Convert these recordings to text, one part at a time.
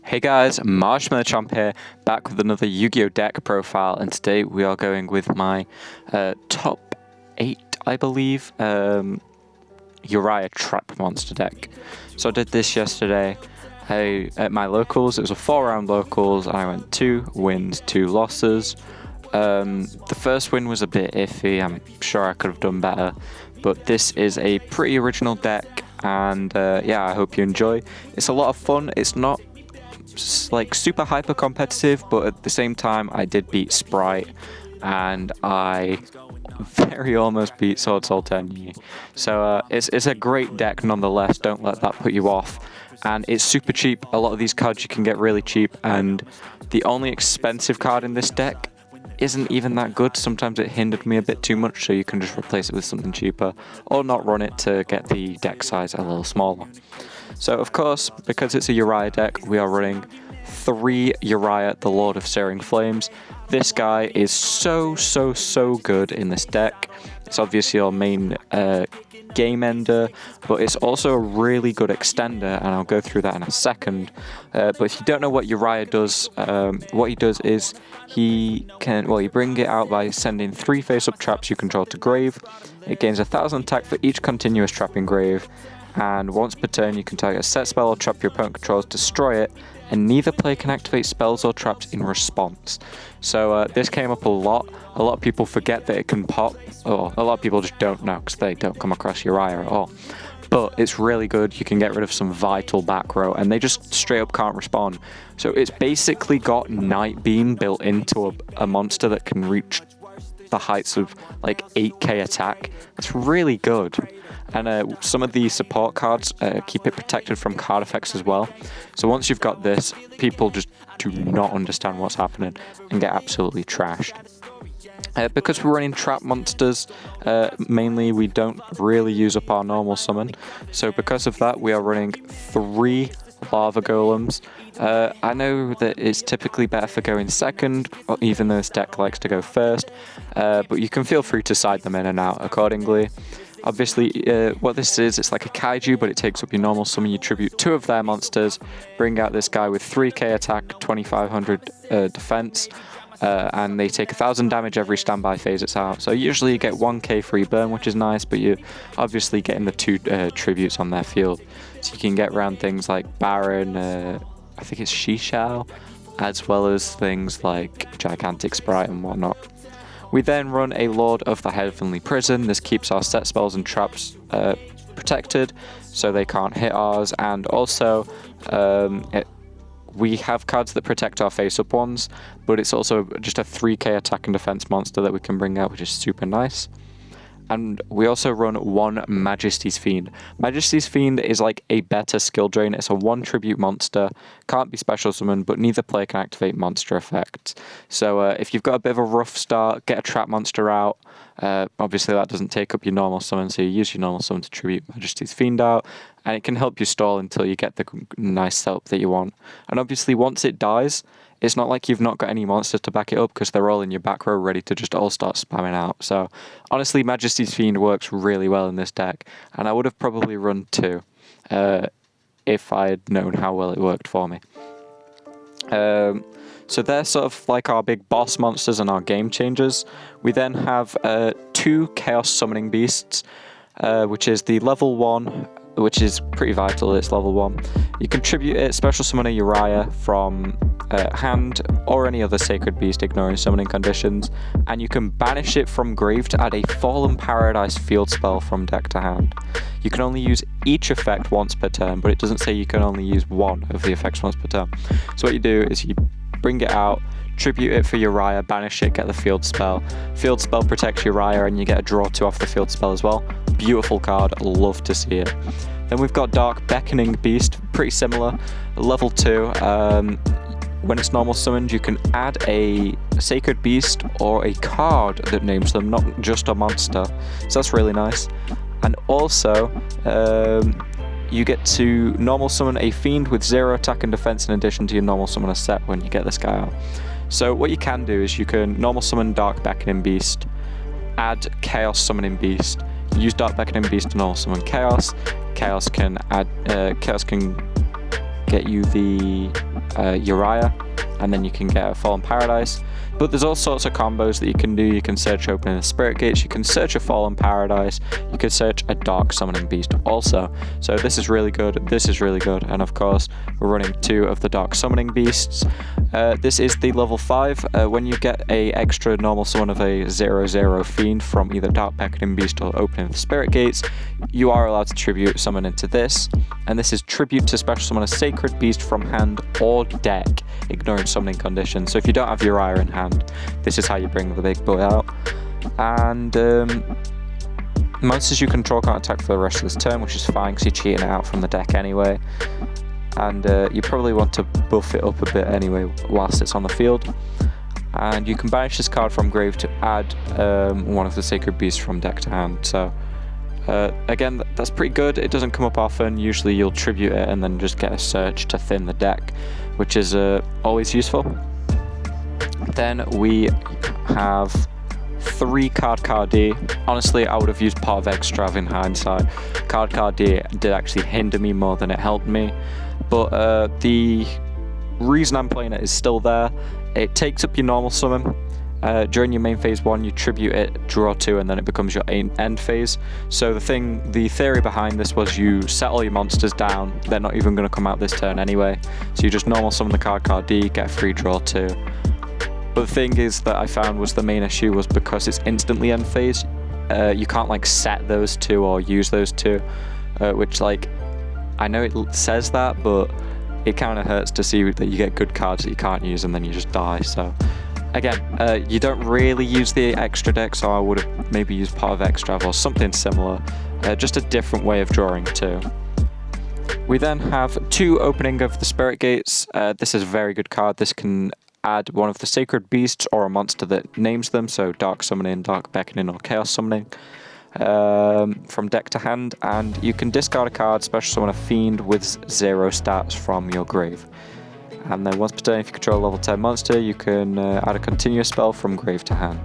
Hey guys, Marshmallow here, back with another Yu-Gi-Oh! Deck profile, and today we are going with my top 8, I believe, Uria Trap Monster deck. So I did this yesterday at my locals. It was a 4-round locals, and I went 2 wins, 2 losses. The first win was a bit iffy. I'm sure I could have done better, but this is a pretty original deck, and yeah, I hope you enjoy. It's a lot of fun. It's not like super hyper competitive, but at the same time I did beat Sprite and I very almost beat Sword Soul Tenyi. So it's a great deck nonetheless. Don't let that put you off, and it's super cheap. A lot of these cards you can get really cheap, and the only expensive card in this deck isn't even that good. Sometimes it hindered me a bit too much, so you can just replace it with something cheaper or not run it to get the deck size a little smaller. So of course, because it's a Uria deck, we are running 3 Uria, the Lord of Searing Flames. This guy is so good in this deck. It's obviously your main game ender, but it's also a really good extender, and I'll go through that in a second. But if you don't know what Uria does, what he does is he bring it out by sending 3 face-up traps you control to grave. It gains 1000 attack for each continuous trap in grave, and once per turn you can target a set spell or trap your opponent controls, destroy it, and neither player can activate spells or traps in response. So this came up a lot. A lot of people forget that it can pop, or a lot of people just don't know because they don't come across Uria at all. But it's really good. You can get rid of some vital back row, and they just straight up can't respond. So it's basically got Night Beam built into a monster that can reach the heights of like 8k attack. It's really good. And some of the support cards keep it protected from card effects as well. So once you've got this, people just do not understand what's happening and get absolutely trashed. Because we're running trap monsters, mainly we don't really use up our normal summon. So because of that, we are running 3 lava golems. I know that it's typically better for going second, even though this deck likes to go first, but you can feel free to side them in and out accordingly. Obviously, what this is, it's like a kaiju, but it takes up your normal summon. You tribute 2 of their monsters, bring out this guy with 3k attack, 2500 defense, and they take 1000 damage every standby phase it's out. So usually you get 1k free burn, which is nice, but you're obviously getting the 2 tributes on their field. So you can get around things like Baron, I think it's Shishao, as well as things like Gigantic Sprite and whatnot. We then run a Lord of the Heavenly Prison. This keeps our set spells and traps protected, so they can't hit ours, and also we have cards that protect our face-up ones, but it's also just a 3k attack and defense monster that we can bring out, which is super nice. And we also run 1 Majesty's Fiend. Majesty's Fiend is like a better skill drain. It's a 1 tribute monster, can't be special summoned, but neither player can activate monster effects. So if you've got a bit of a rough start, get a trap monster out. Obviously that doesn't take up your normal summon, so you use your normal summon to tribute Majesty's Fiend out, and it can help you stall until you get the nice setup that you want. And obviously once it dies, it's not like you've not got any monsters to back it up, because they're all in your back row ready to just all start spamming out. So honestly, Majesty's Fiend works really well in this deck, and I would have probably run 2 if I had known how well it worked for me. So they're sort of like our big boss monsters and our game changers. We then have 2 Chaos Summoning Beasts, which is the level 1, which is pretty vital. It's level 1. You contribute it, special summon a Uria from hand or any other sacred beast ignoring summoning conditions, and you can banish it from grave to add a Fallen Paradise field spell from deck to hand. You can only use each effect once per turn, but it doesn't say you can only use 1 of the effects once per turn. So what you do is you bring it out, tribute it for Uria, banish it, get the field spell. Field spell protects Uria, and you get a draw 2 off the field spell as well. Beautiful card, love to see it. Then we've got Dark Beckoning Beast, pretty similar, level 2. When it's normal summoned, you can add a Sacred Beast or a card that names them, not just a monster. So that's really nice. And also, you get to normal summon a Fiend with 0 attack and defense in addition to your normal summoner set when you get this guy out. So what you can do is you can normal summon Dark Beckoning Beast, add Chaos Summoning Beast, use Dark Beckoning Beast to normal summon Chaos. Chaos can get you the Uria, and then you can get a Fallen Paradise. But there's all sorts of combos that you can do. You can search opening the Spirit Gates, you can search a Fallen Paradise, you can search a Dark Summoning Beast also. So this is really good, this is really good, and of course we're running 2 of the Dark Summoning Beasts. This is the level 5. When you get a extra normal summon of a 0/0 Fiend from either Dark Beckoning Beast or opening the Spirit Gates, you are allowed to tribute summon into this. And this is tribute to special summon a Sacred Beast from hand or deck, ignoring summoning conditions. So if you don't have Uria in hand, this is how you bring the big boy out. And monsters you control can't attack for the rest of this turn, which is fine because you're cheating it out from the deck anyway. And you probably want to buff it up a bit anyway whilst it's on the field. And you can banish this card from grave to add one of the Sacred Beasts from deck to hand. So again, that's pretty good. It doesn't come up often. Usually you'll tribute it and then just get a search to thin the deck, which is always useful. Then we have 3 Card D. Honestly, I would have used Pot of Extrav in hindsight. Card D did actually hinder me more than it helped me, but the reason I'm playing it is still there. It takes up your normal summon. During your main phase 1, you tribute it, draw 2, and then it becomes your end phase. So the theory behind this was you set all your monsters down. They're not even going to come out this turn anyway. So you just normal summon the Card D, get a free draw 2. But the thing is that I found was the main issue was because it's instantly end phase. You can't like set those 2 or use those 2, which like I know it says that, but it kind of hurts to see that you get good cards that you can't use and then you just die. So again, you don't really use the extra deck, so I would have maybe used Pot of Extrav or something similar. Just a different way of drawing too. We then have 2 opening of the Spirit Gates. This is a very good card. This can add one of the Sacred Beasts or a monster that names them, so Dark Summoning, Dark Beckoning, or Chaos Summoning, from deck to hand, and you can discard a card, special summon a Fiend with 0 stats from your grave. And then once per turn, if you control a level 10 monster, you can add a continuous spell from grave to hand.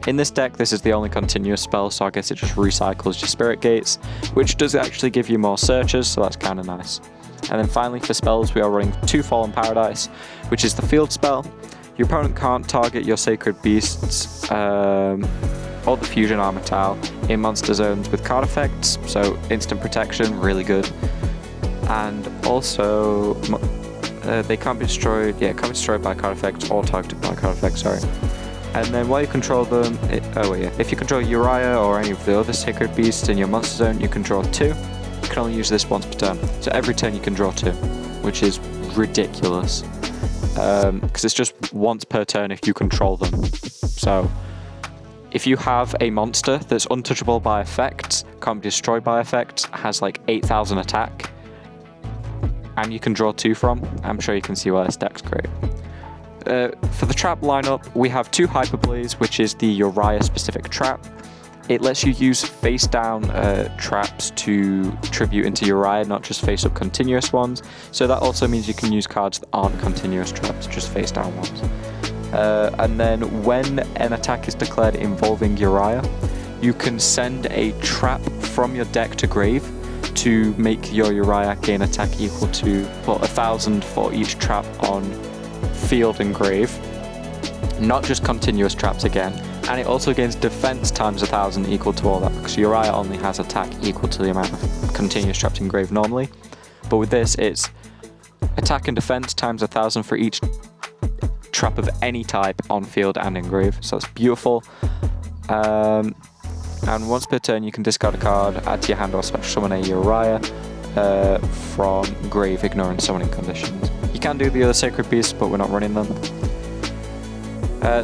In this deck, this is the only continuous spell, so I guess it just recycles your Spirit Gates, which does actually give you more searches, so that's kind of nice. And then finally for spells, we are running 2 Fallen Paradise, which is the field spell. Your opponent can't target your Sacred Beasts or the Fusion Armor Tile in monster zones with card effects, so instant protection, really good. And also, they can't be destroyed, can't be destroyed by card effects or targeted by card effects, sorry. And then while you control them, if you control Uria or any of the other Sacred Beasts in your monster zone, you can draw 2. You can only use this once per turn, so every turn you can draw 2, which is ridiculous. Because it's just once per turn if you control them. So if you have a monster that's untouchable by effects, can't be destroyed by effects, has like 8,000 attack, and you can draw 2 from, I'm sure you can see why this deck's great. For the trap lineup, we have 2 Hyperblaze, which is the Uria specific trap. It lets you use face down traps to tribute into Uria, not just face up continuous ones. So that also means you can use cards that aren't continuous traps, just face down ones. And then when an attack is declared involving Uria, you can send a trap from your deck to grave to make your Uria gain attack equal to 1,000 for each trap on field and grave. Not just continuous traps again. And it also gains defense times 1,000 equal to all that, because Uria only has attack equal to the amount of continuous traps in grave normally. But with this, it's attack and defense times 1,000 for each trap of any type on field and in grave. So that's beautiful. And once per turn, you can discard a card, add to your hand, or special summon a Uria from grave, ignoring summoning conditions. You can do the other Sacred Beasts, but we're not running them.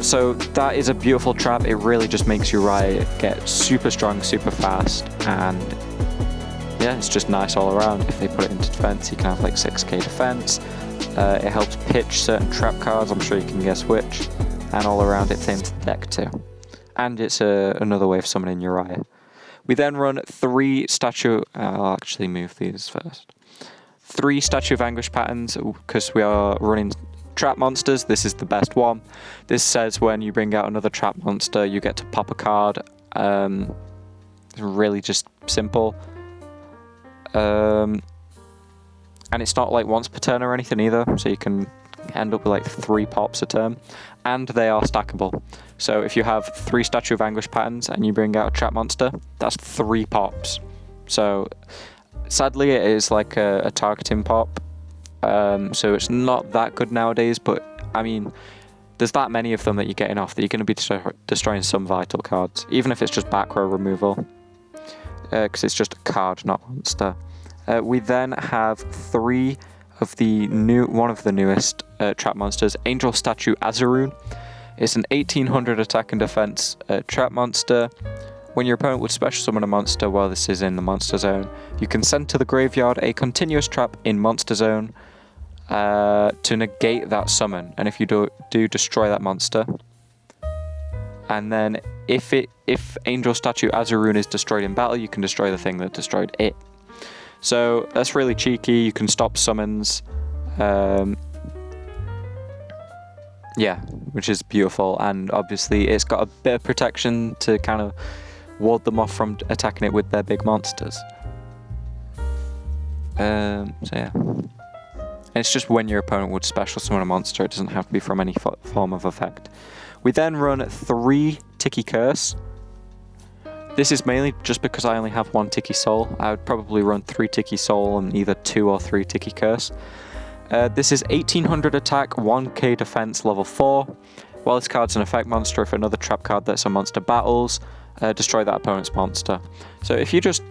So that is a beautiful trap. It really just makes Uria get super strong, super fast, and yeah, it's just nice all around. If they put it into defense, you can have like 6k defense. It helps pitch certain trap cards, I'm sure you can guess which, and all around it thins the deck too. And it's another way of summoning Uria. We then run 3 Statue, I'll actually move these first. 3 Statue of Anguish patterns, because we are running trap monsters. This is the best one. This says when you bring out another trap monster, you get to pop a card. Really just simple. And it's not like once per turn or anything either, so you can end up with like 3 pops a turn, and they are stackable. So if you have 3 Statue of Anguish patterns and you bring out a trap monster, that's 3 pops. So sadly it is like a targeting pop, so it's not that good nowadays, but I mean, there's that many of them that you're getting off that you're going to be destroying some vital cards, even if it's just back row removal, because it's just a card, not monster. We then have 3 of the one of the newest trap monsters, Angel Statue Azaroon. It's an 1800 attack and defense trap monster. When your opponent would special summon a monster while this is in the monster zone, you can send to the graveyard a continuous trap in monster zone to negate that summon. And if you do destroy that monster, and then if Angel Statue Azaroon is destroyed in battle, you can destroy the thing that destroyed it. So that's really cheeky. You can stop summons. Yeah, which is beautiful, and obviously it's got a bit of protection to kind of ward them off from attacking it with their big monsters. So yeah. And it's just when your opponent would special summon a monster, it doesn't have to be from any form of effect. We then run 3 Tiki Curse. This is mainly just because I only have 1 Tiki Soul. I would probably run 3 Tiki Soul and either 2 or 3 Tiki Curse. This is 1800 attack, 1k defense, level 4. While this card's an effect monster, if another trap card that's a monster battles, destroy that opponent's monster. So if you just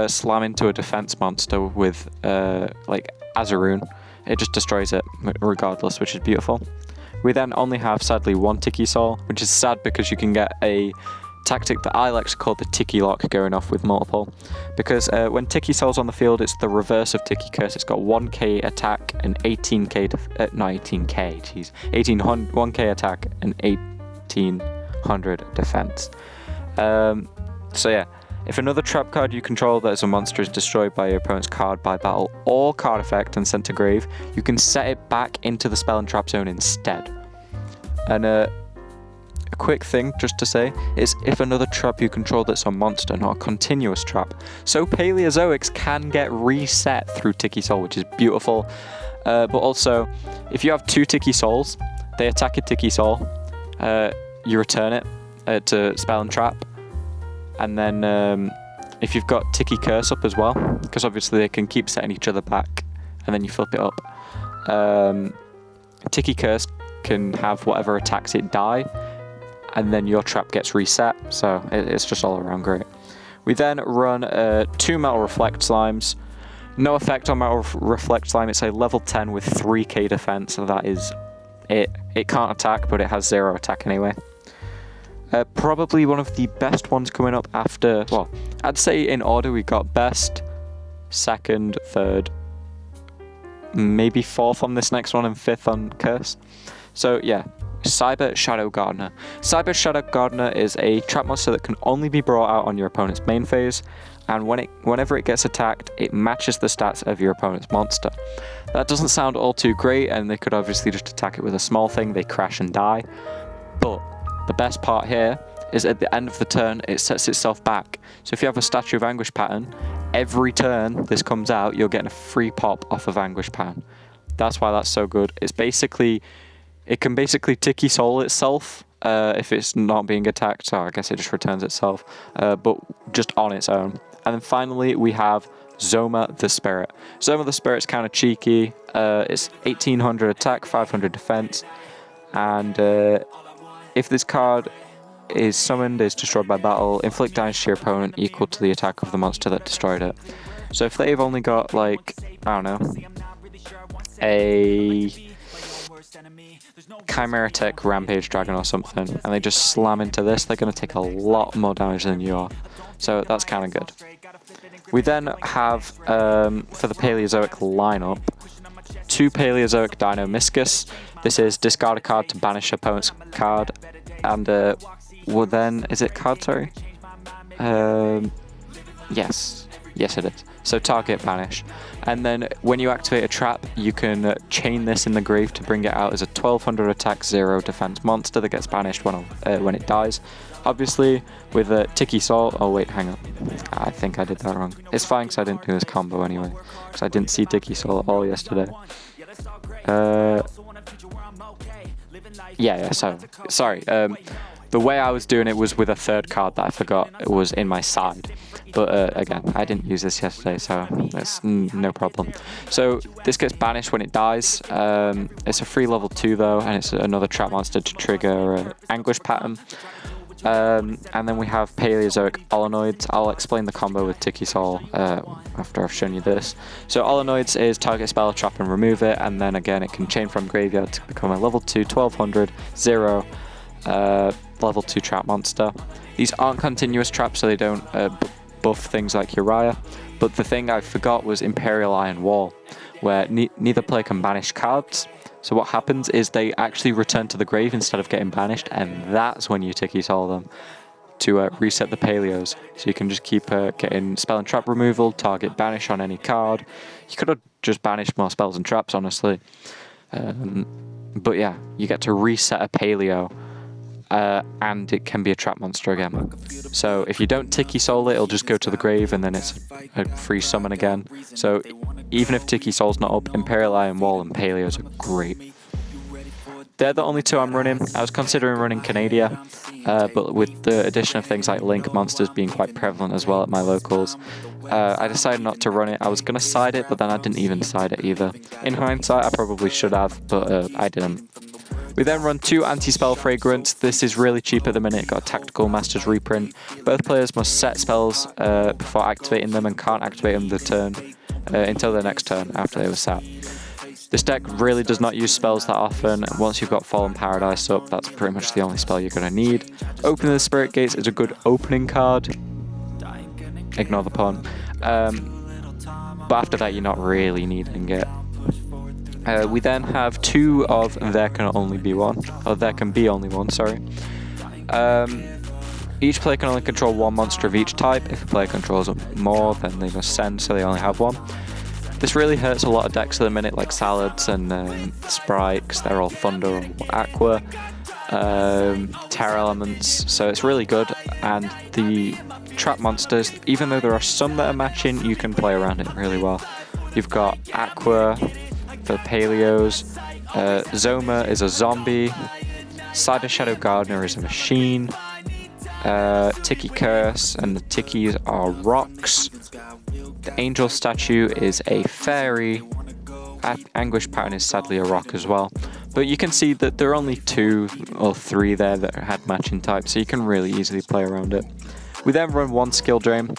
slam into a defense monster with like Azaroon, it just destroys it regardless, which is beautiful. We then only have, sadly, 1 Tiki Soul, which is sad because you can get a tactic that I like to call the Tiki Lock going off with multiple. Because when Tiki Soul's on the field, it's the reverse of Tiki Curse. It's got 1k attack and 18k, not 18k, jeez, 1k attack and 1800 defense. So yeah, if another trap card you control that is a monster is destroyed by your opponent's card by battle or card effect and sent to grave, you can set it back into the spell and trap zone instead. And a quick thing just to say is if another trap you control that's a monster, not a continuous trap. So Paleozoics can get reset through Tiki Soul, which is beautiful. But also, if you have 2 Tiki Souls, they attack a Tiki Soul, you return it to spell and trap. And then if you've got Tiki Curse up as well, because obviously they can keep setting each other back, and then you flip it up. Tiki Curse can have whatever attacks it die, and then your trap gets reset, so it's just all around great. We then run 2 Metal Reflect Slimes. No effect on Metal Reflect Slime, it's a level 10 with 3k defense, so that is it. It can't attack, but it has 0 attack anyway. Probably one of the best ones coming up after, well, I'd say in order we got best, second, third, maybe 4th on this next one and 5th on Curse. So yeah, Cyber Shadow Gardener. Cyber Shadow Gardener is a trap monster that can only be brought out on your opponent's main phase, and whenever it gets attacked, it matches the stats of your opponent's monster. That doesn't sound all too great, and they could obviously just attack it with a small thing, they crash and die, but the best part here is at the end of the turn, it sets itself back. So if you have a Statue of Anguish pattern, every turn this comes out, you're getting a free pop off of Anguish pattern. That's why that's so good. It can basically Tiki Soul itself if it's not being attacked. So I guess it just returns itself, but just on its own. And then finally, we have Zoma the Spirit. Zoma the Spirit's kind of cheeky. It's 1800 attack, 500 defense, and if this card is summoned, is destroyed by battle, inflict damage to your opponent equal to the attack of the monster that destroyed it. So if they've only got, like, I don't know, a Chimera Tech Rampage Dragon or something, and they just slam into this, they're going to take a lot more damage than you are. So that's kind of good. We then have, for the Paleozoic lineup, 2 Paleozoic Dino Miscus. This is discard a card to banish opponent's card, and well then, is it card, sorry? Yes it is. So target banish. And then when you activate a trap, you can chain this in the grave to bring it out as a 1200 attack, 0 defense monster that gets banished when it dies. Obviously, with a Tiki Soul, oh wait, hang on. I think I did that wrong. It's fine because I didn't do this combo anyway, because I didn't see Tiki Soul at all yesterday. Yeah, so sorry. The way I was doing it was with a third card that I forgot it was in my side. But again, I didn't use this yesterday, so that's no problem. So this gets banished when it dies. It's a free level 2 though, and it's another trap monster to trigger Anguish pattern. And then we have Paleozoic Olonoids. I'll explain the combo with Tiki Sol after I've shown you this. So Olonoids is target spell, trap and remove it, and then again it can chain from graveyard to become a level 2, 1200, 0, level 2 trap monster. These aren't continuous traps, so they don't buff things like Uria, but the thing I forgot was Imperial Iron Wall, where neither player can banish cards. So what happens is they actually return to the grave instead of getting banished, and that's when you Tiki Sol them to reset the Paleos. So you can just keep getting spell and trap removal, target banish on any card. You could have just banished more spells and traps, honestly. But yeah, you get to reset a Paleo, and it can be a trap monster again. So if you don't Tiki Sol it, it'll just go to the grave, and then it's a free summon again. So even if Tiki Sol's not up, Imperial Iron Wall and Paleos are great. They're the only two I'm running. I was considering running Canadia, but with the addition of things like Link monsters being quite prevalent as well at my locals, I decided not to run it. I was going to side it, but then I didn't even side it either. In hindsight, I probably should have, but I didn't. We then run 2 Anti-Spell Fragrance. This is really cheap at the minute, got a Tactical Master's Reprint. Both players must set spells before activating them and can't activate them until their next turn after they were sat. This deck really does not use spells that often. Once you've got Fallen Paradise up, that's pretty much the only spell you're going to need. Opening the Spirit Gates is a good opening card. Ignore the pun. But after that, you're not really needing it. We then have 2 of There Can Only Be One, or There Can Be Only One, sorry. Each player can only control 1 monster of each type. If a player controls more, then they must send, so they only have 1. This really hurts a lot of decks at the minute, like Salads and Sprite, because they're all Thunder or Aqua, Terra Elements, so it's really good. And the trap monsters, even though there are some that are matching, you can play around it really well. You've got Aqua for Paleos, Zoma is a zombie, Cider Shadow Gardener is a machine, Tiki Curse and the Tikis are rocks, the Angel Statue is a fairy, Anguish Pattern is sadly a rock as well. But you can see that there are only 2 or 3 there that had matching types, so you can really easily play around it. We then run 1 Skill Drain.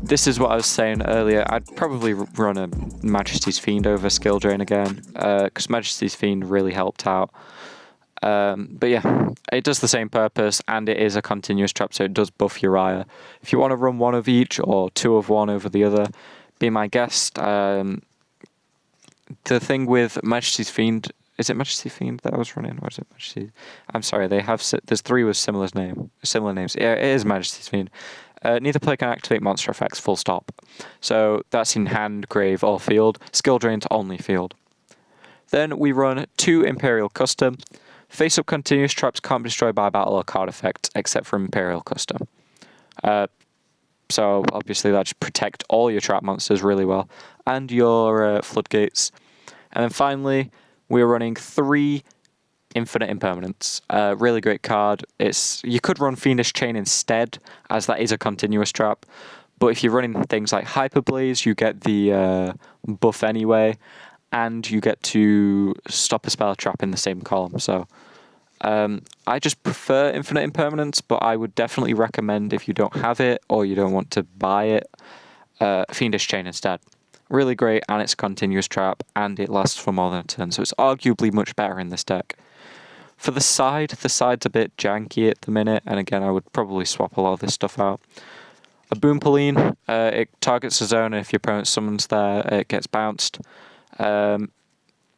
This is what I was saying earlier. I'd probably run a Majesty's Fiend over Skill Drain again, because Majesty's Fiend really helped out. But yeah, it does the same purpose, and it is a continuous trap, so it does buff Uria. If you want to run 1 of each, or 2 of one over the other, be my guest. The thing with Majesty's Fiend, is it Majesty's Fiend that I was running, or is it Majesty's? I'm sorry, there's 3 with similar names. Yeah, it is Majesty's Fiend. Neither player can activate monster effects, full stop. So that's in hand, grave, or field. Skill Drain's only field. Then we run 2 Imperial Custom. Face-up continuous traps can't be destroyed by battle or card effect, except for Imperial Custom. So obviously that just protect all your trap monsters really well, and your floodgates. And then finally, we're running 3 Infinite Impermanence. Really great card. You could run Fiendish Chain instead, as that is a continuous trap. But if you're running things like Hyperblaze, you get the buff anyway, and you get to stop a spell trap in the same column. So I just prefer Infinite Impermanence, but I would definitely recommend, if you don't have it or you don't want to buy it, Fiendish Chain instead. Really great, and it's a continuous trap, and it lasts for more than a turn, so it's arguably much better in this deck. For the side's a bit janky at the minute, and again, I would probably swap a lot of this stuff out. A Boompoline, it targets a zone, and if your opponent summons there, it gets bounced.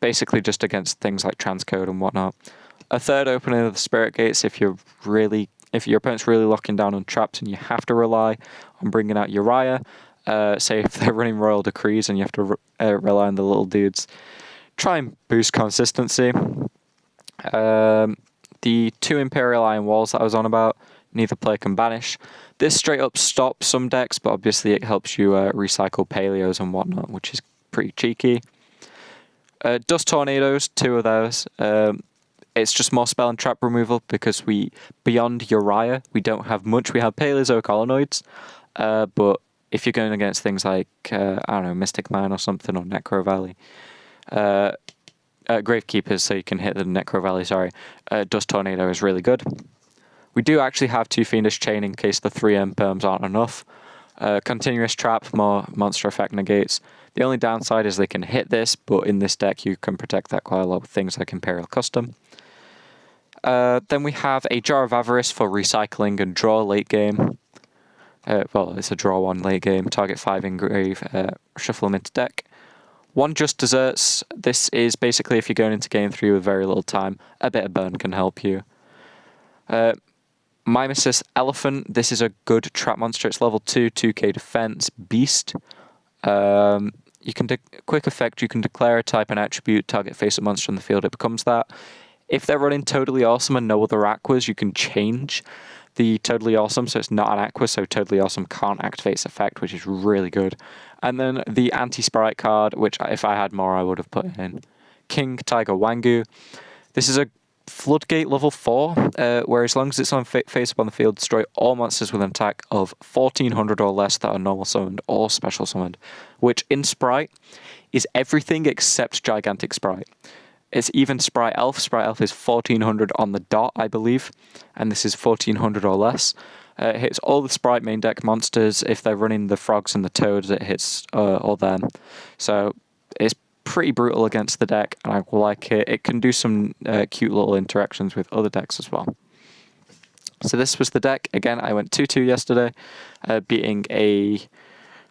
Basically just against things like transcode and whatnot. A third opening of the Spirit Gates if your opponent's really locking down on traps and you have to rely on bringing out Uria. Say if they're running Royal Decrees and you have to rely on the little dudes. Try and boost consistency. The 2 Imperial Iron Walls that I was on about, neither player can banish. This straight up stops some decks, but obviously it helps you recycle Paleos and whatnot, which is pretty cheeky. Dust Tornadoes, 2 of those. It's just more spell and trap removal because beyond Uria, we don't have much. We have Paleozoic Collonoids, but if you're going against things like, I don't know, Mystic Mine or something, or Necro Valley, Gravekeepers, so you can hit the Necro Valley, sorry, Dust Tornado is really good. We do actually have 2 Fiendish Chain in case the 3M perms aren't enough. Continuous Trap, more monster effect negates. The only downside is they can hit this, but in this deck you can protect that quite a lot with things like Imperial Custom. Then we have a Jar of Avarice for recycling and draw late game. Well, it's a draw 1 late game. Target 5 engrave, shuffle them into deck. 1 Just Desserts. This is basically if you're going into game 3 with very little time, a bit of burn can help you. Mimesis Elephant. This is a good trap monster. It's level 2, 2k defense, beast. You can quick effect. You can declare a type and attribute. Target face a monster on the field. It becomes that. If they're running Totally Awesome and no other Aquas, you can change the Totally Awesome, so it's not an Aqua, so Totally Awesome can't activate its effect, which is really good. And then the Anti-Sprite card, which if I had more, I would have put in. King Tiger Wangu. This is a Floodgate level 4, where as long as it's on face up on the field, destroy all monsters with an attack of 1400 or less that are normal summoned or special summoned, which in Sprite is everything except Gigantic Sprite. It's even Sprite Elf. Sprite Elf is 1400 on the dot, I believe, and this is 1400 or less. It hits all the Sprite main deck monsters. If they're running the frogs and the toads, it hits all them. So it's pretty brutal against the deck, and I like it. It can do some cute little interactions with other decks as well. So this was the deck. Again, I went 2-2 yesterday, beating a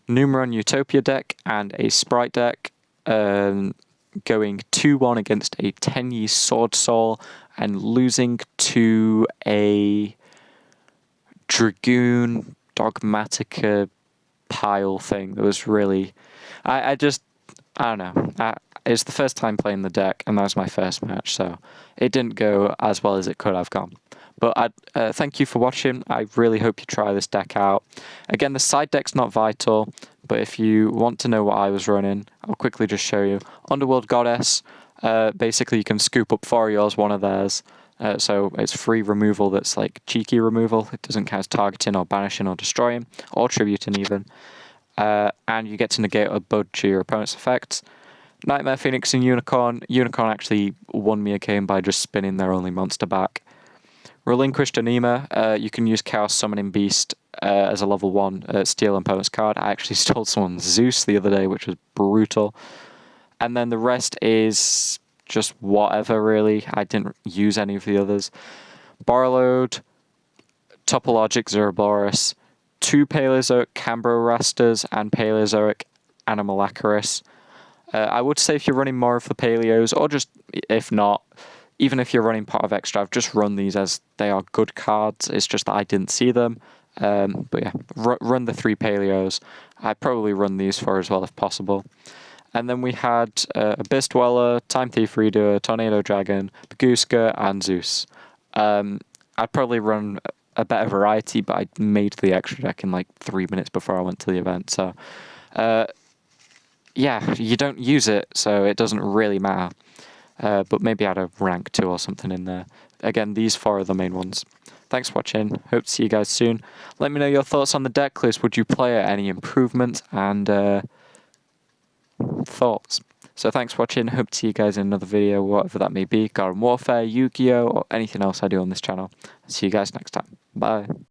Numeron Utopia deck and a Sprite deck. Going 2-1 against a Tenyi Sword Soul and losing to a Dragoon Dogmatica pile thing. That was really... I don't know. It's the first time playing the deck, and that was my first match, so it didn't go as well as it could have gone. But thank you for watching. I really hope you try this deck out. Again, the side deck's not vital, but if you want to know what I was running, I'll quickly just show you. Underworld Goddess, basically you can scoop up 4 of yours, 1 of theirs. So it's free removal that's like cheeky removal. It doesn't count as targeting or banishing or destroying, or tributing even. And you get to negate a bud to your opponent's effects. Nightmare Phoenix and Unicorn. Unicorn actually won me a game by just spinning their only monster back. Relinquished Anima. You can use Chaos Summoning Beast as a level 1 steal an opponent's card. I actually stole someone's Zeus the other day, which was brutal. And then the rest is just whatever, really. I didn't use any of the others. Borreload, Topologic Zerberus, 2 Paleozoic Cambrorastas and Paleozoic Animalacaris. I would say if you're running more of the Paleos, or just if not, even if you're running Pot of Extra, I've just run these as they are good cards. It's just that I didn't see them. But yeah, run the 3 Paleos. I probably run these 4 as well if possible. And then we had Abyss Dweller, Time Thief Reader, Tornado Dragon, Baguska, and Zeus. I'd probably run a better variety, but I made the extra deck in like 3 minutes before I went to the event. So, yeah, you don't use it, so it doesn't really matter. But maybe add a rank 2 or something in there. Again, these 4 are the main ones. Thanks for watching. Hope to see you guys soon. Let me know your thoughts on the deck list. Would you play it? Any improvements and thoughts? So thanks for watching. Hope to see you guys in another video, whatever that may be. Garden Warfare, Yu-Gi-Oh, or anything else I do on this channel. See you guys next time. Bye.